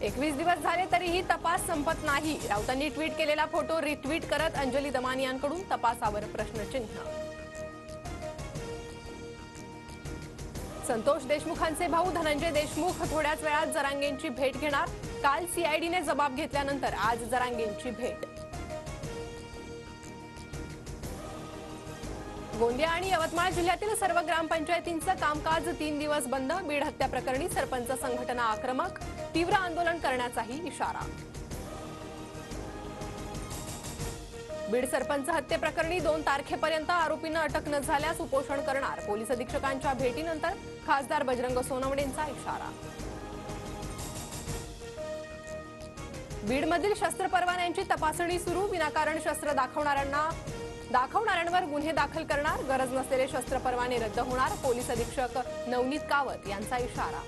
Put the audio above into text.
21 दिवस झाले तरीही तपास संपत नाही। राऊतांनी ट्विट केलेला फोटो रिट्विट करत अंजली दमानियांकडून तपासावर प्रश्नचिन्ह। संतोष देशमुखांचे भाऊ धनंजय देशमुख थोड्याच वेळात जरांगेंची भेट घेणार। काल सीआयडीने जबाब घेतल्यानंतर आज जरांगेंची भेट। गोंदिया आणि यवतमाळ जिल्ह्यातील सर्व ग्रामपंचायतींचं कामकाज 3 दिवस बंद। बीड हत्या प्रकरणी सरपंच संघटना आक्रमक, तीव्र आंदोलन करण्याचाही इशारा। बीड सरपंच हत्येप्रकरणी 2 तारखेपर्यंत आरोपींना अटक न झाल्यास उपोषण करणार। पोलीस अधीक्षकांच्या भेटीनंतर खासदार बजरंग सोनवणेंचा इशारा। बीडमधील शस्त्र परवान्यांची तपासणी सुरू। विनाकारण शस्त्र दाखवणाऱ्यांवर गुन्हे दाखल करणार। गरज नसलेले शस्त्र परवाने रद्द होणार। पोलीस अधीक्षक नवनीत कावत यांचा इशारा।